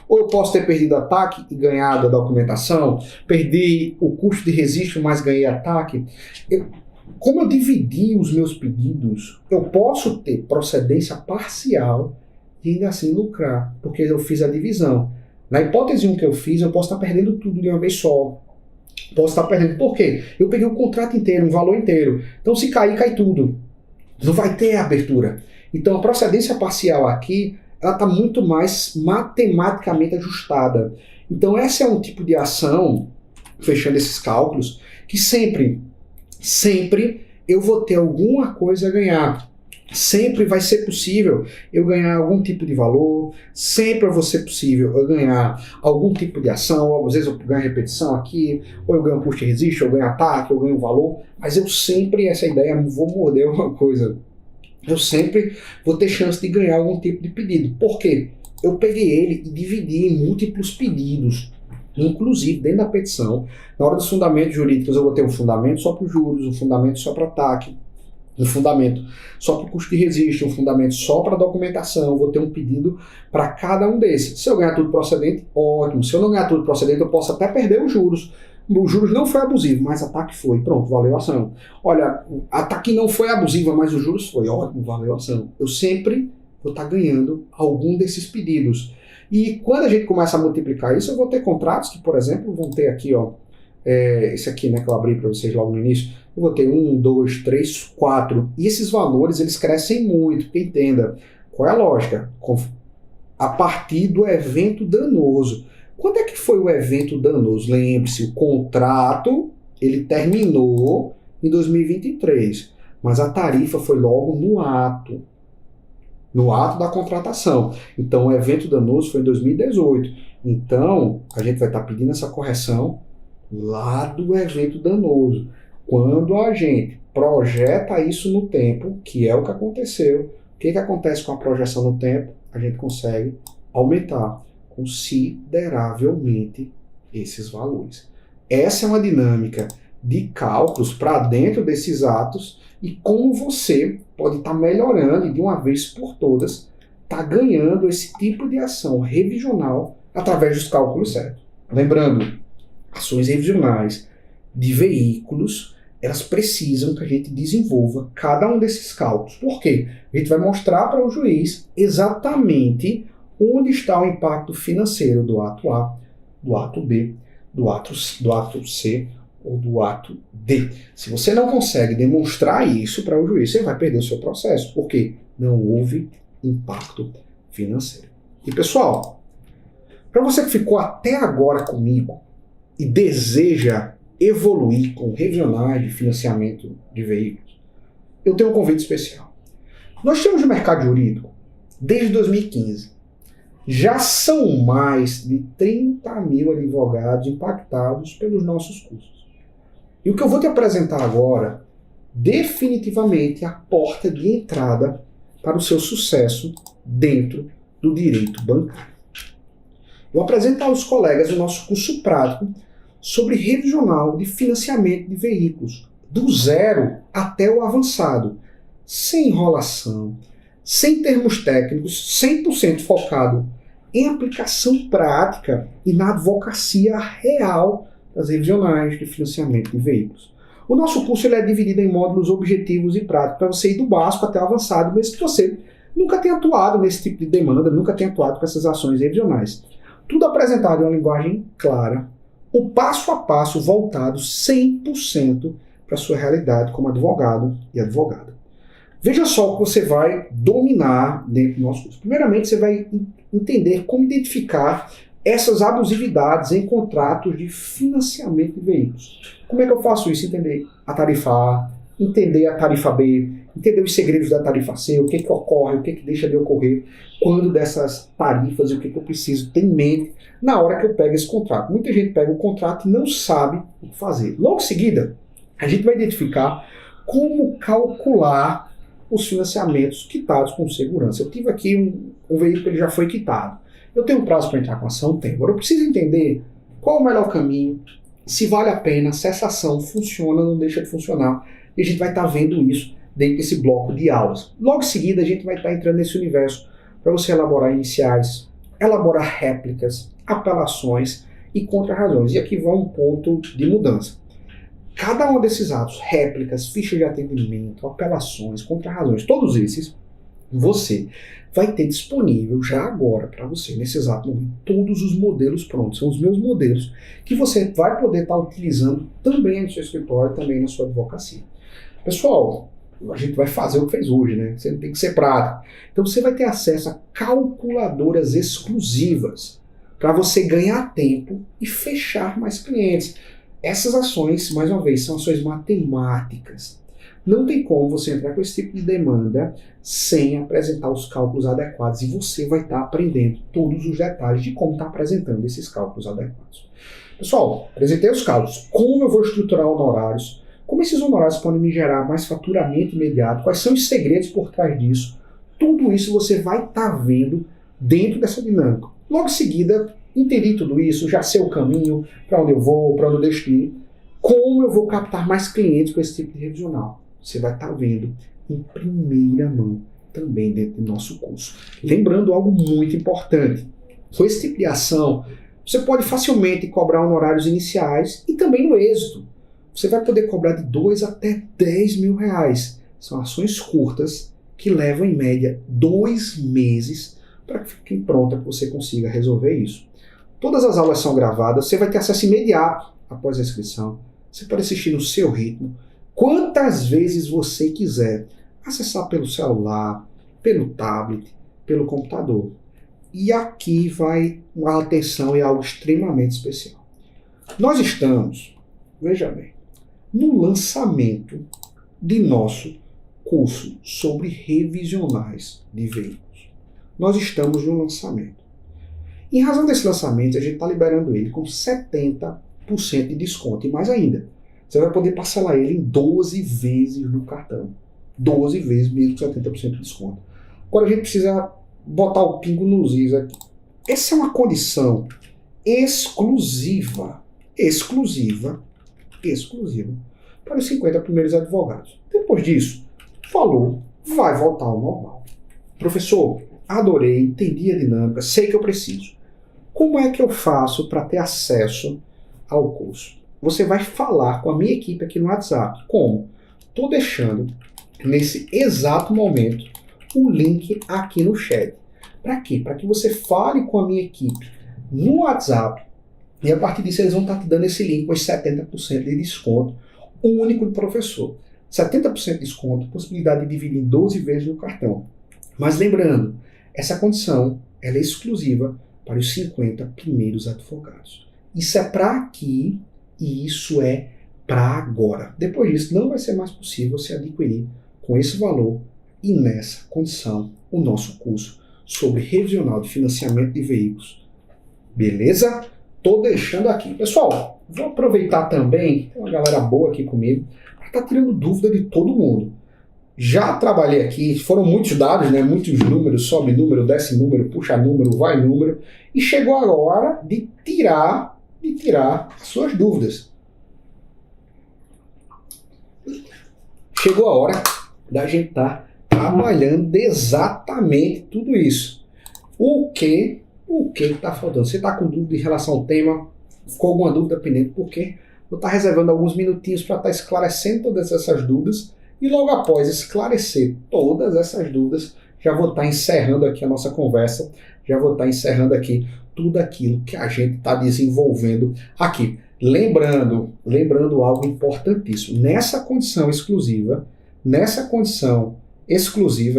Ou eu posso ter perdido ataque e ganhado a documentação, perdi o custo de registro, mas ganhei ataque. Como eu dividi os meus pedidos, eu posso ter procedência parcial e ainda assim lucrar, porque eu fiz a divisão. Na hipótese 1 que eu fiz, eu posso estar perdendo tudo de uma vez só. Posso estar perdendo. Por quê? Eu peguei o contrato inteiro, um valor inteiro. Então, se cair, cai tudo. Não vai ter abertura. Então, a procedência parcial aqui, ela está muito mais matematicamente ajustada. Então, esse é um tipo de ação, fechando esses cálculos, que sempre eu vou ter alguma coisa a ganhar. Sempre vai ser possível eu ganhar algum tipo de valor, sempre vai ser possível eu ganhar algum tipo de ação, às vezes eu ganho repetição aqui, ou eu ganho custo de registro, eu ganho ataque, eu ganho valor, mas eu sempre, essa ideia, vou morder uma coisa, eu sempre vou ter chance de ganhar algum tipo de pedido. Por quê? Eu peguei ele e dividi em múltiplos pedidos, inclusive dentro da petição, na hora dos fundamentos jurídicos eu vou ter um fundamento só para os juros, um fundamento só para ataque, um fundamento só para o custo de registro, um fundamento só para a documentação, eu vou ter um pedido para cada um desses. Se eu ganhar tudo procedente, ótimo. Se eu não ganhar tudo procedente, eu posso até perder os juros. Os juros não foi abusivo, mas ataque foi. Pronto, valeu a ação. Olha, ataque não foi abusiva, mas os juros foi. Ótimo, valeu a ação. Eu sempre vou estar ganhando algum desses pedidos. E quando a gente começa a multiplicar isso, eu vou ter contratos que, por exemplo, vão ter aqui, ó, esse aqui, né, que eu abri para vocês logo no início, eu vou ter 1, 2, 3, 4. E esses valores, eles crescem muito, porque entenda, qual é a lógica? A partir do evento danoso. Quando é que foi o evento danoso? Lembre-se, o contrato, ele terminou em 2023, mas a tarifa foi logo no ato da contratação. Então, o evento danoso foi em 2018. Então, a gente vai estar pedindo essa correção lá do evento danoso. Quando a gente projeta isso no tempo, que é o que aconteceu, o que acontece com a projeção no tempo? A gente consegue aumentar consideravelmente esses valores. Essa é uma dinâmica de cálculos para dentro desses atos e como você pode estar melhorando e de uma vez por todas estar ganhando esse tipo de ação revisional através dos cálculos certos. Lembrando, ações revisionais de veículos, elas precisam que a gente desenvolva cada um desses cálculos. Por quê? A gente vai mostrar para o juiz exatamente onde está o impacto financeiro do ato A, do ato B, do ato C ou do ato D. Se você não consegue demonstrar isso para o juiz, você vai perder o seu processo, porque não houve impacto financeiro. E pessoal, para você que ficou até agora comigo e deseja evoluir com revisionais de financiamento de veículos, eu tenho um convite especial. Nós temos no mercado jurídico desde 2015. Já são mais de 30 mil advogados impactados pelos nossos cursos. E o que eu vou te apresentar agora, definitivamente, é a porta de entrada para o seu sucesso dentro do direito bancário. Vou apresentar aos colegas o nosso curso prático sobre revisional de financiamento de veículos, do zero até o avançado, sem enrolação, sem termos técnicos, 100% focado em aplicação prática e na advocacia real das revisionais de financiamento de veículos. O nosso curso ele é dividido em módulos objetivos e práticos, para você ir do básico até o avançado, mesmo que você nunca tenha atuado nesse tipo de demanda, nunca tenha atuado com essas ações revisionais. Tudo apresentado em uma linguagem clara, o passo a passo voltado 100% para a sua realidade como advogado e advogada. Veja só o que você vai dominar dentro do nosso curso. Primeiramente, você vai entender como identificar essas abusividades em contratos de financiamento de veículos. Como é que eu faço isso? Entender a tarifa A, entender a tarifa B, entender os segredos da tarifa C, o que ocorre, o que deixa de ocorrer, quando dessas tarifas e o que eu preciso ter em mente na hora que eu pego esse contrato. Muita gente pega o contrato e não sabe o que fazer. Logo em seguida, a gente vai identificar como calcular os financiamentos quitados com segurança. Eu tive aqui um veículo que ele já foi quitado. Eu tenho um prazo para entrar com a ação? Tenho. Agora eu preciso entender qual é o melhor caminho, se vale a pena, se essa ação funciona ou não deixa de funcionar. E a gente vai estar vendo isso dentro desse bloco de aulas. Logo em seguida, a gente vai estar entrando nesse universo para você elaborar iniciais, elaborar réplicas, apelações e contra-razões. E aqui vai um ponto de mudança. Cada um desses atos, réplicas, fichas de atendimento, apelações, contra-razões, todos esses, você vai ter disponível já agora para você, nesse exato momento, todos os modelos prontos. São os meus modelos que você vai poder estar utilizando também no seu escritório, também na sua advocacia. Pessoal, a gente vai fazer o que fez hoje, né? Você tem que ser prático. Então você vai ter acesso a calculadoras exclusivas para você ganhar tempo e fechar mais clientes. Essas ações, mais uma vez, são ações matemáticas. Não tem como você entrar com esse tipo de demanda sem apresentar os cálculos adequados e você vai estar aprendendo todos os detalhes de como estar apresentando esses cálculos adequados. Pessoal, apresentei os cálculos, como eu vou estruturar honorários, como esses honorários podem me gerar mais faturamento imediato, quais são os segredos por trás disso, tudo isso você vai estar vendo dentro dessa dinâmica. Logo em seguida, entendi tudo isso, já sei o caminho, para onde eu vou, para onde eu deixo de ir, como eu vou captar mais clientes com esse tipo de revisional. Você vai estar vendo em primeira mão também dentro do nosso curso. Lembrando algo muito importante, com esse tipo de ação, você pode facilmente cobrar honorários iniciais e também no êxito. Você vai poder cobrar de 2 até 10 mil reais. São ações curtas que levam em média 2 meses para que fique pronta, que você consiga resolver isso. Todas as aulas são gravadas, você vai ter acesso imediato após a inscrição. Você pode assistir no seu ritmo, quantas vezes você quiser, acessar pelo celular, pelo tablet, pelo computador. E aqui vai uma atenção e algo extremamente especial. Nós estamos, veja bem, no lançamento de nosso curso sobre revisionais de veículos. Nós estamos no lançamento. Em razão desse lançamento, a gente está liberando ele com 70% de desconto. E mais ainda, você vai poder parcelar ele em 12 vezes no cartão. 12 vezes, mesmo com 70% de desconto. Agora a gente precisa botar o pingo nos is aqui. Essa é uma condição exclusiva para os 50 primeiros advogados. Depois disso, o valor vai voltar ao normal. Professor, adorei, entendi a dinâmica, sei que eu preciso. Como é que eu faço para ter acesso ao curso? Você vai falar com a minha equipe aqui no WhatsApp. Como? Estou deixando, nesse exato momento, o link aqui no chat. Para quê? Para que você fale com a minha equipe no WhatsApp e a partir disso eles vão estar te dando esse link com os 70% de desconto, único do professor. 70% de desconto, possibilidade de dividir em 12 vezes no cartão. Mas lembrando, essa condição ela é exclusiva para os 50 primeiros advogados. Isso é para aqui e isso é para agora. Depois disso, não vai ser mais possível você adquirir com esse valor e nessa condição o nosso curso sobre revisional de financiamento de veículos. Beleza? Tô deixando aqui. Pessoal, vou aproveitar também, tem uma galera boa aqui comigo, para estar tirando dúvida de todo mundo. Já trabalhei aqui, foram muitos dados, né? Muitos números, sobe número, desce número, puxa número, vai número, e chegou a hora de tirar as suas dúvidas. Chegou a hora da gente estar trabalhando exatamente tudo isso. O que está faltando? Você está com dúvida em relação ao tema? Ficou alguma dúvida pendente? Por quê? Vou estar reservando alguns minutinhos para estar esclarecendo todas essas dúvidas e logo após esclarecer todas essas dúvidas, já vou estar encerrando aqui a nossa conversa, já vou estar encerrando aqui tudo aquilo que a gente está desenvolvendo aqui. Lembrando algo importantíssimo. Nessa condição exclusiva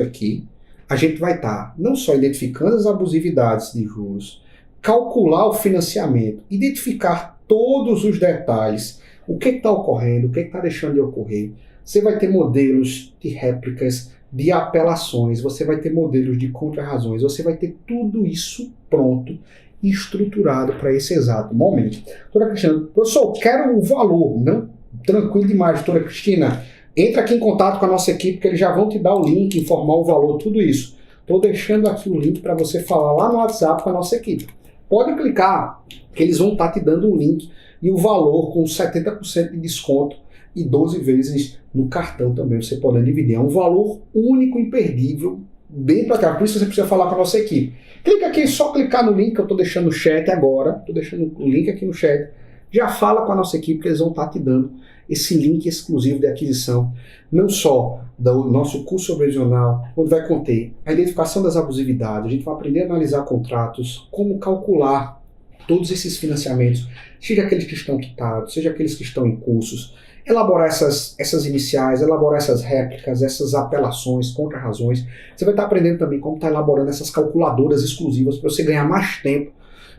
aqui, a gente vai estar não só identificando as abusividades de juros, calcular o financiamento, identificar todos os detalhes, o que está ocorrendo, o que está deixando de ocorrer. Você vai ter modelos de réplicas, de apelações, você vai ter modelos de contrarrazões, você vai ter tudo isso pronto e estruturado para esse exato momento. Doutora Cristina, professor, quero o valor. Não, tranquilo demais, doutora Cristina. Entra aqui em contato com a nossa equipe que eles já vão te dar o link, informar o valor, tudo isso. Estou deixando aqui o link para você falar lá no WhatsApp com a nossa equipe. Pode clicar, que eles vão estar te dando o link e o valor com 70% de desconto e 12 vezes no cartão também, você pode dividir. É um valor único, imperdível, bem para cá. Por isso você precisa falar com a nossa equipe. Clica aqui, só clicar no link que eu estou deixando no chat agora. Estou deixando o link aqui no chat. Já fala com a nossa equipe que eles vão estar te dando esse link exclusivo de aquisição, não só do nosso curso revisional, onde vai conter a identificação das abusividades, a gente vai aprender a analisar contratos, como calcular todos esses financiamentos, seja aqueles que estão quitados, seja aqueles que estão em cursos, elaborar essas iniciais, elaborar essas réplicas, essas apelações, contrarrazões. Você vai estar aprendendo também como estar elaborando essas calculadoras exclusivas para você ganhar mais tempo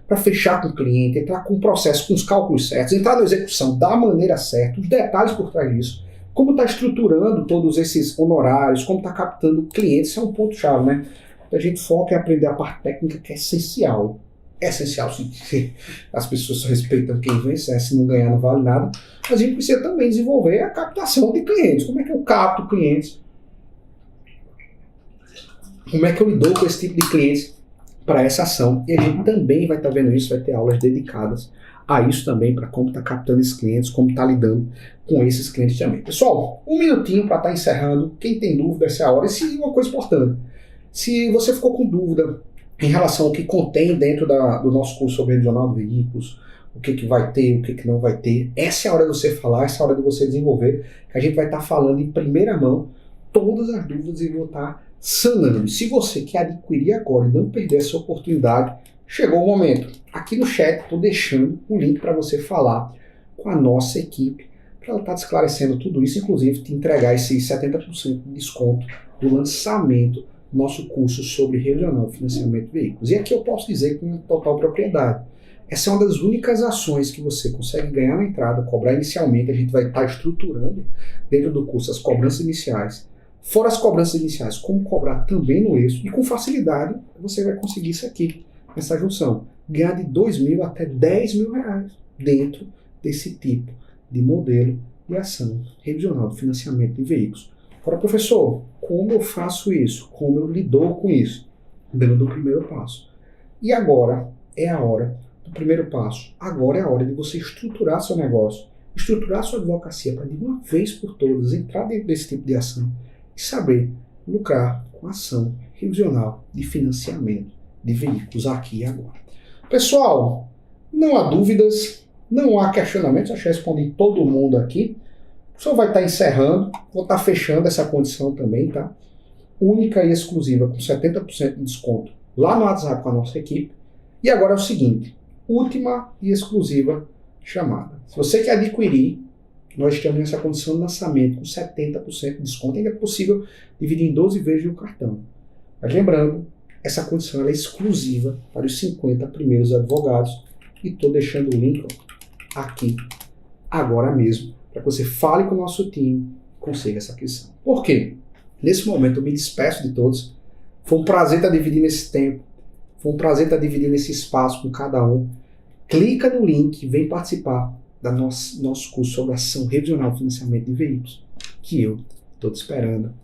para fechar com o cliente, entrar com o processo, com os cálculos certos, entrar na execução da maneira certa, os detalhes por trás disso, como está estruturando todos esses honorários, como está captando clientes. Isso é um ponto-chave, né? A gente foca em aprender a parte técnica, que é essencial. É essencial, sim. As pessoas só respeitam quem vence, se não ganhar não vale nada. Mas a gente precisa também desenvolver a captação de clientes. Como é que eu capto clientes? Como é que eu lido com esse tipo de clientes para essa ação? E a gente também vai estar vendo isso, vai ter aulas dedicadas a isso também, para como está captando esses clientes, como está lidando com esses clientes também. Pessoal, um minutinho para estar encerrando. Quem tem dúvida, essa é a hora. E uma coisa importante, se você ficou com dúvida em relação ao que contém dentro do nosso curso sobre revisional de veículos, o que vai ter, o que não vai ter, essa é a hora de você falar, essa é a hora de você desenvolver, que a gente vai estar falando em primeira mão todas as dúvidas e vou estar sanando. Se você quer adquirir agora e não perder essa oportunidade, chegou o momento. Aqui no chat estou deixando o link para você falar com a nossa equipe para ela estar te esclarecendo tudo isso, inclusive te entregar esse 70% de desconto do lançamento do nosso curso sobre revisional financiamento de veículos. E aqui eu posso dizer com total propriedade. Essa é uma das únicas ações que você consegue ganhar na entrada, cobrar inicialmente. A gente vai estar estruturando dentro do curso as cobranças iniciais. Fora as cobranças iniciais, como cobrar também no eixo. E com facilidade você vai conseguir isso aqui, nessa junção. Ganhar de R$2.000 até R$10.000 dentro desse tipo de modelo de ação revisional de financiamento de veículos. Agora, professor, como eu faço isso? Como eu lido com isso? Dando do primeiro passo. E agora é a hora do primeiro passo. Agora é a hora de você estruturar seu negócio, estruturar sua advocacia para de uma vez por todas entrar dentro desse tipo de ação e saber lucrar com ação revisional de financiamento de veículos aqui e agora. Pessoal, não há dúvidas, não há questionamentos, acho que respondi todo mundo aqui. O senhor vai estar encerrando, vou estar fechando essa condição também, tá? Única e exclusiva, com 70% de desconto lá no WhatsApp com a nossa equipe. E agora é o seguinte, última e exclusiva chamada. Se você quer adquirir, nós temos essa condição de lançamento com 70% de desconto, ainda é possível dividir em 12 vezes no cartão. Mas lembrando, essa condição ela é exclusiva para os 50 primeiros advogados e estou deixando o link aqui agora mesmo, para que você fale com o nosso time e consiga essa aquisição. Por quê? Nesse momento eu me despeço de todos. Foi um prazer estar dividindo esse tempo. Foi um prazer estar dividindo esse espaço com cada um. Clica no link e vem participar do nosso curso sobre ação revisional de financiamento de veículos, que eu estou te esperando.